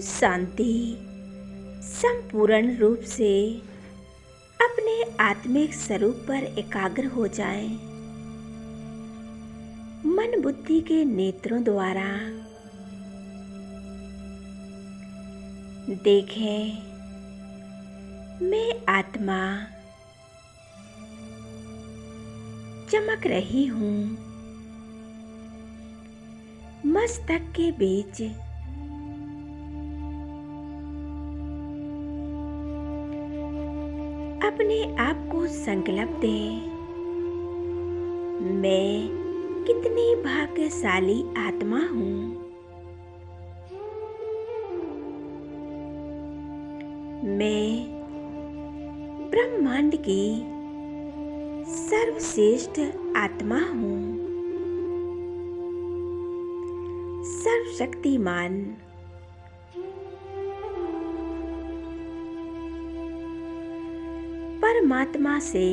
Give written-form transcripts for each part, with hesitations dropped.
शांति संपूर्ण रूप से अपने आत्मिक स्वरूप पर एकाग्र हो जाएं। मन बुद्धि के नेत्रों द्वारा देखें, मैं आत्मा चमक रही हूँ। मस्तक के बीच अपने आप को संकल्प दें, मैं कितनी भाग्यशाली आत्मा हूँ। मैं ब्रह्मांड की सर्वश्रेष्ठ आत्मा हूँ। सर्वशक्तिमान परमात्मा से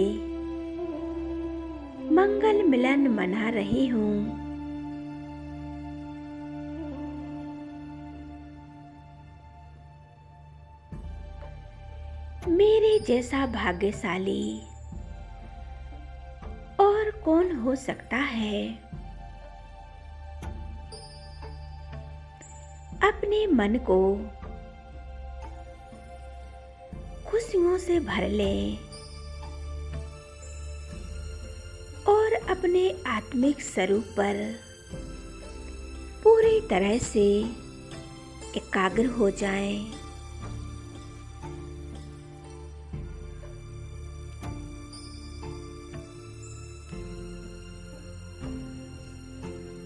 मंगल मिलन मना रही हूँ। मेरे जैसा भाग्यशाली और कौन हो सकता है। अपने मन को खुशियों से भर लें और अपने आत्मिक स्वरूप पर पूरी तरह से एकाग्र हो जाएं।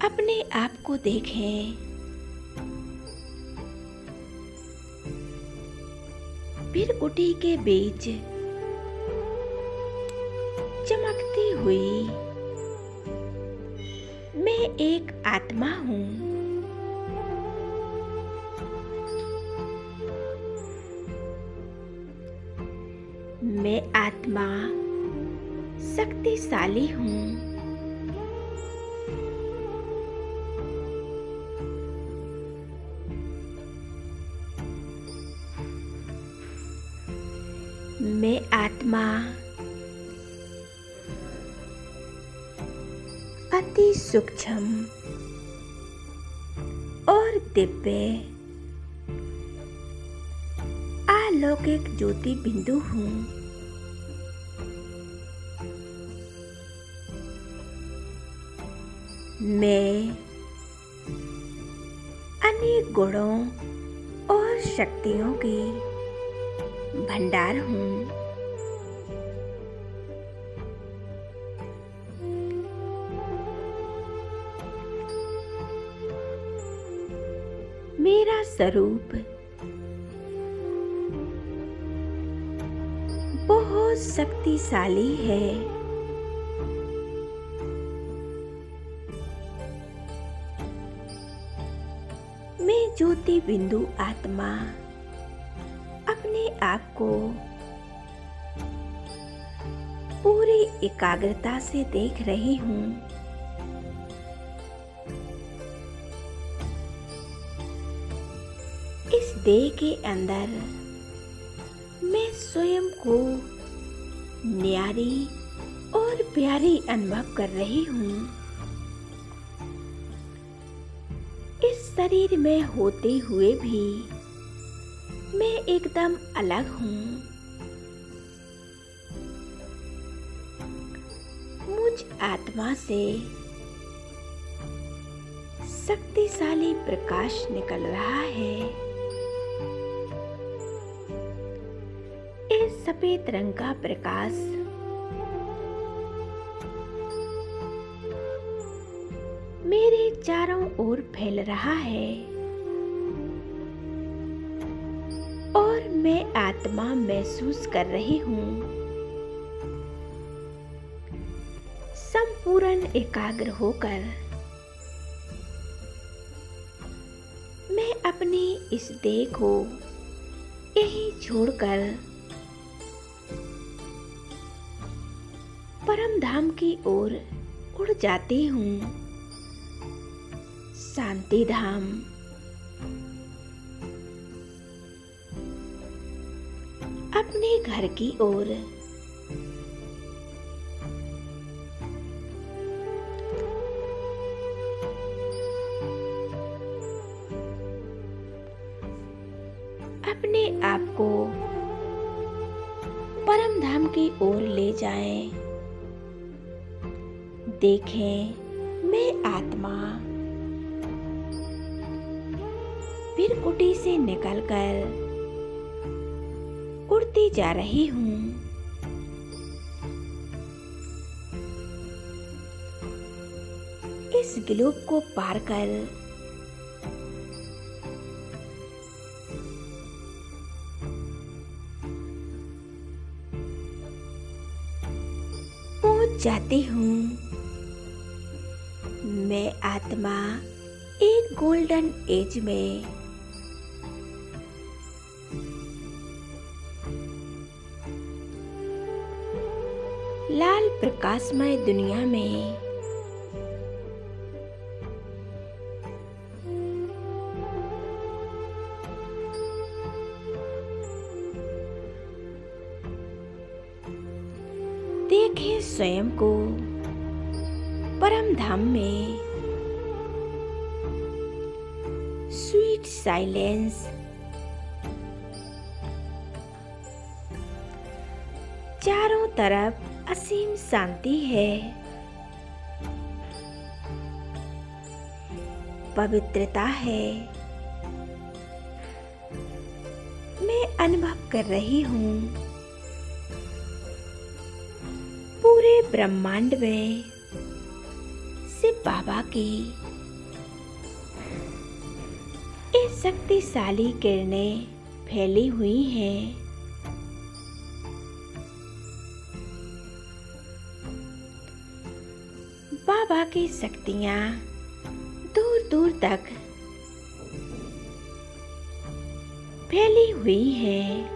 अपने आप को देखें, भृकुटी के बीच चमकती हुई मैं एक आत्मा हूँ। मैं आत्मा शक्तिशाली हूँ। मैं आत्मा अति सूक्ष्म और दिव्य अलौकिक ज्योति बिंदु हूँ। मैं अनेक गुणों और शक्तियों की भंडार हूँ। मेरा स्वरूप बहुत शक्तिशाली है। मैं ज्योति बिंदु आत्मा अपने आप को पूरी एकाग्रता से देख रही हूँ। इस देह के अंदर मैं स्वयं को न्यारी और प्यारी अनुभव कर रही हूँ। इस शरीर में होते हुए भी मैं एकदम अलग हूँ। मुझ आत्मा से शक्तिशाली प्रकाश निकल रहा है। इस सफेद रंग का प्रकाश मेरे चारों ओर फैल रहा है और मैं आत्मा महसूस कर रही हूँ। संपूर्ण एकाग्र होकर मैं अपनी इस देह को यहीं छोड़कर परम धाम की ओर उड़ जाती हूँ। शांति धाम, अपने घर की ओर। अपने आप को परम धाम की ओर ले जाएं। देखें, मैं आत्मा फिर कुटी से निकलकर उड़ती जा रही हूँ। इस ग्लोब को पार कर पहुंच जाती हूँ। मैं आत्मा एक गोल्डन एज में लाल प्रकाशमय दुनिया में देखें स्वयं को परम धाम में स्वीट साइलेंस, चारों तरफ असीम शांति है। पवित्रता है। मैं अनुभव कर रही हूँ पूरे ब्रह्मांड में शिव बाबा की ये शक्तिशाली किरणें फैली हुई हैं। बाबा की शक्तियाँ दूर दूर तक फैली हुई हैं।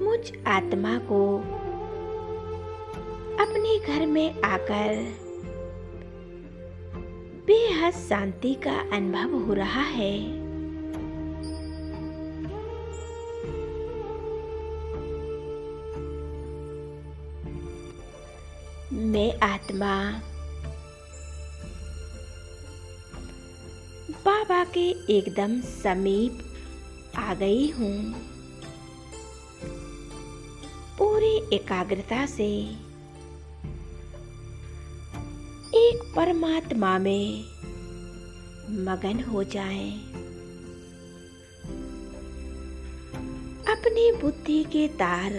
मुझ आत्मा को अपने घर में आकर बेहद शांति का अनुभव हो रहा है। मैं आत्मा बाबा के एकदम समीप आ गई हूँ। पूरी एकाग्रता से एक परमात्मा में मगन हो जाएं। अपनी बुद्धि के तार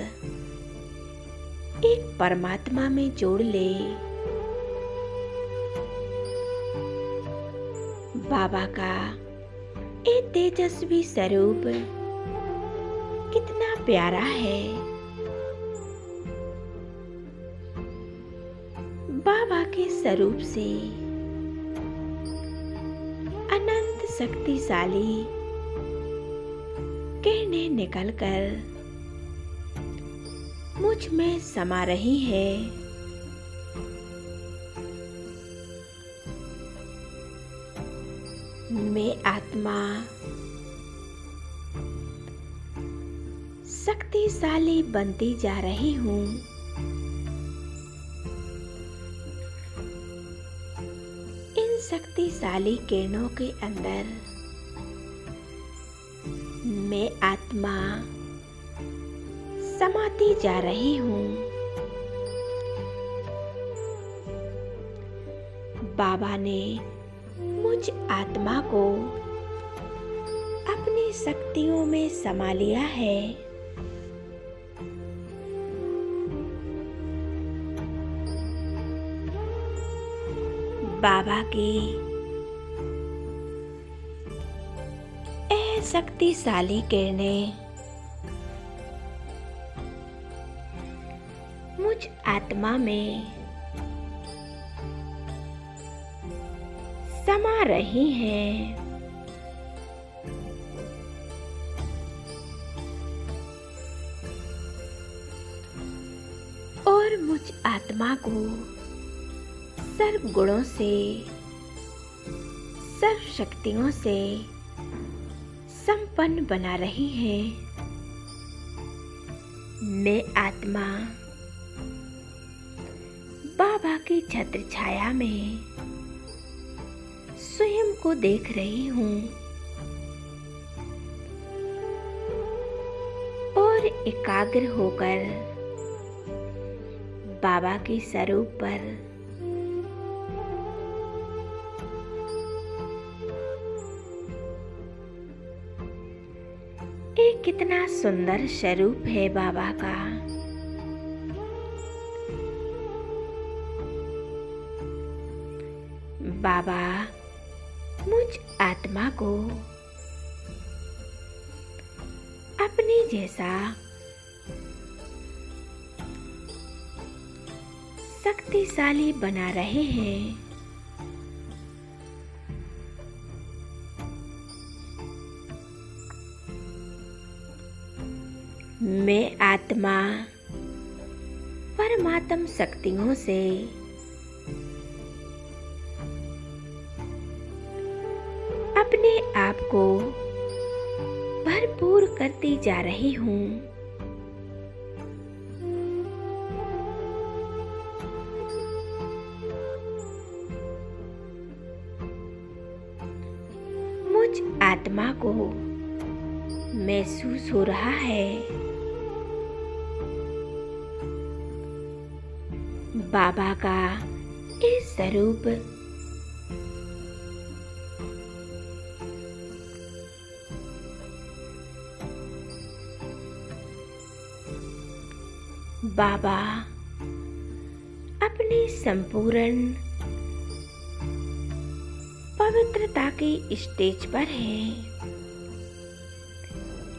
एक परमात्मा में जोड़ ले। बाबा का ये तेजस्वी स्वरूप कितना प्यारा है। बाबा के स्वरूप से अनंत शक्तिशाली किरणें निकलकर मुझ में समा रही है। मैं आत्मा शक्तिशाली बनती जा रही हूँ। इन शक्तिशाली किरणों के अंदर मैं आत्मा समाती जा रही हूँ। बाबा ने मुझ आत्मा को अपनी शक्तियों में समा लिया है। बाबा की यह शक्तिशाली किरणें मुझ आत्मा में समा रही हैं। और मुझ आत्मा को सर्व गुणों से सर्व शक्तियों से संपन्न बना रही हैं। मैं आत्मा बाबा की छत्र छाया में स्वयं को देख रही हूँ और एकाग्र होकर बाबा के स्वरूप पर ये कितना सुंदर स्वरूप है बाबा का। बाबा मुझ आत्मा को अपने जैसा शक्तिशाली बना रहे हैं। मैं आत्मा परमात्म शक्तियों से अपने आप को भरपूर करती जा रही हूँ। मुझ आत्मा को महसूस हो रहा है बाबा का ये स्वरूप बाबा अपनी संपूर्ण पवित्रता की स्टेज पर है।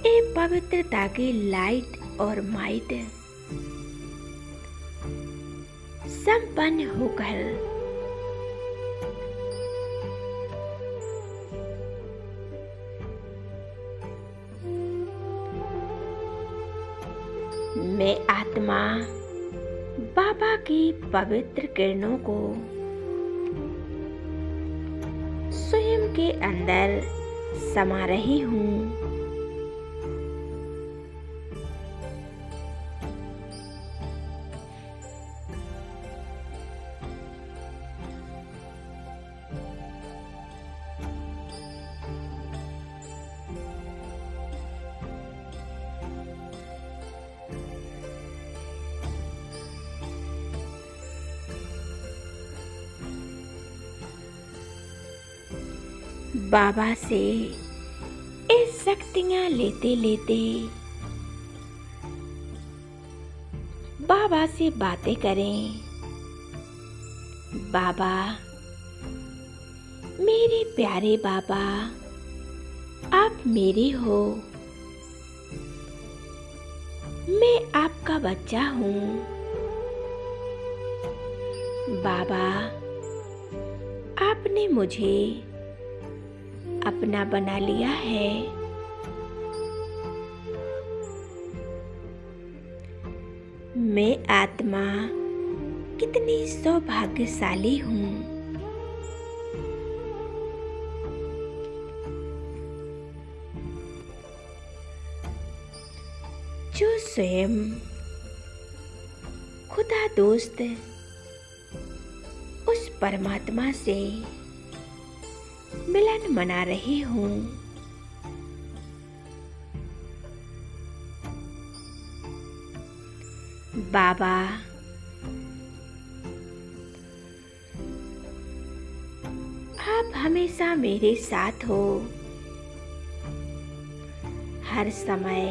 ये पवित्रता की लाइट और माइट संपन्न होकर मैं आत्मा बाबा की पवित्र किरणों को स्वयं के अंदर समा रही हूँ। बाबा से ये शक्तियाँ लेते लेते बाबा से बातें करें। बाबा, मेरे प्यारे बाबा, आप मेरे हो, मैं आपका बच्चा हूँ। बाबा, आपने मुझे अपना बना लिया है। मैं आत्मा कितनी सौभाग्यशाली हूँ। जो स्वयं खुदा दोस्त उस परमात्मा से मिलन मना रही हूँ। बाबा, आप हमेशा मेरे साथ हो। हर समय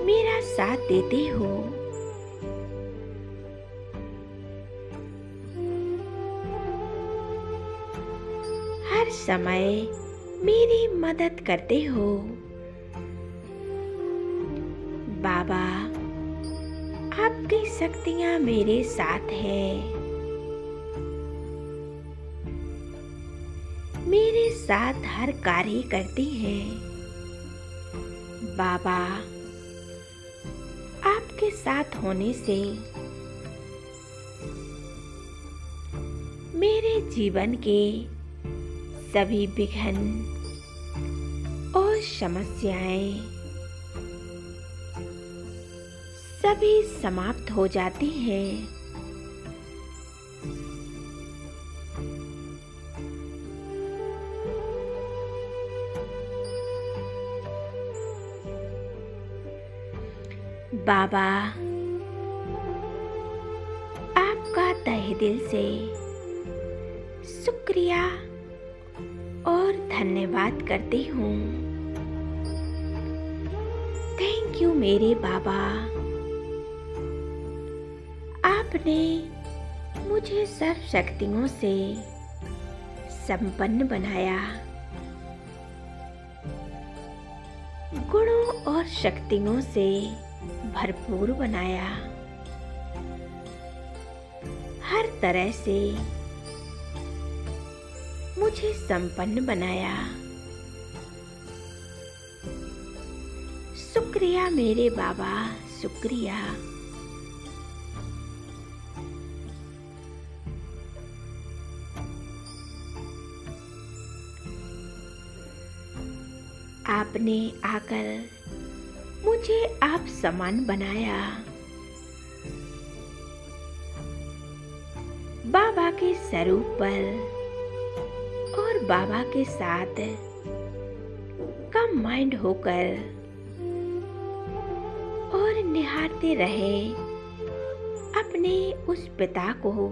मेरा साथ देते हो। हर समय मेरी मदद करते हो। बाबा, आपकी शक्तियाँ मेरे साथ हैं। मेरे साथ हर कार्य करती हैं। बाबा, आपके साथ होने से मेरे जीवन के सभी विघ्न और समस्याएं सभी समाप्त हो जाती हैं। बाबा, आपका तहे दिल से शुक्रिया और धन्यवाद करती हूँ। थैंक यू मेरे बाबा, आपने मुझे सर्व शक्तियों से संपन्न बनाया, गुणों और शक्तियों से भरपूर बनाया, हर तरह से मुझे संपन्न बनाया। शुक्रिया मेरे बाबा, शुक्रिया। आपने आकर मुझे आप समान बनाया। बाबा के स्वरूप पर और बाबा के साथ कंबाइंड होकर और निहारते रहे अपने उस पिता को,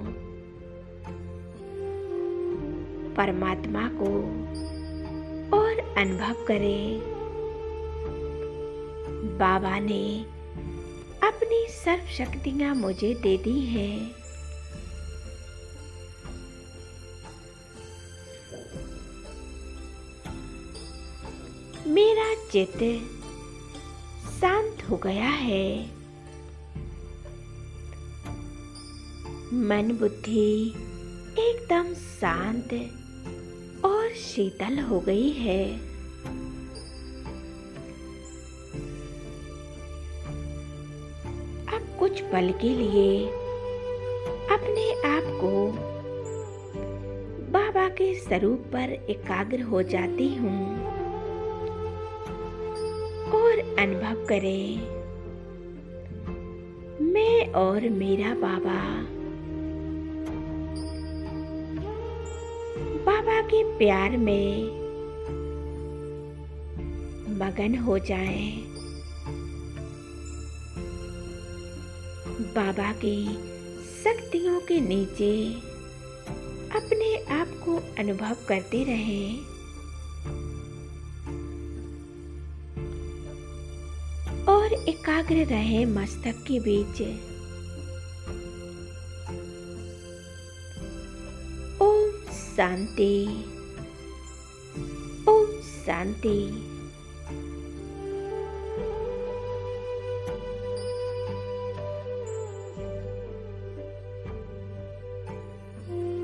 परमात्मा को, और अनुभव करें बाबा ने अपनी सर्व शक्तियां मुझे दे दी हैं। मेरा चित्त शांत हो गया है, मन बुद्धि एकदम शांत और शीतल हो गई है। अब कुछ पल के लिए अपने आप को बाबा के स्वरूप पर एकाग्र हो जाती हूँ और अनुभव करें मैं और मेरा बाबा बाबा के प्यार में मगन हो जाएं। बाबा की शक्तियों के नीचे अपने आप को अनुभव करते रहें। और एकाग्र रहें मस्तक के बीच। ओम शांति, ओम शांति।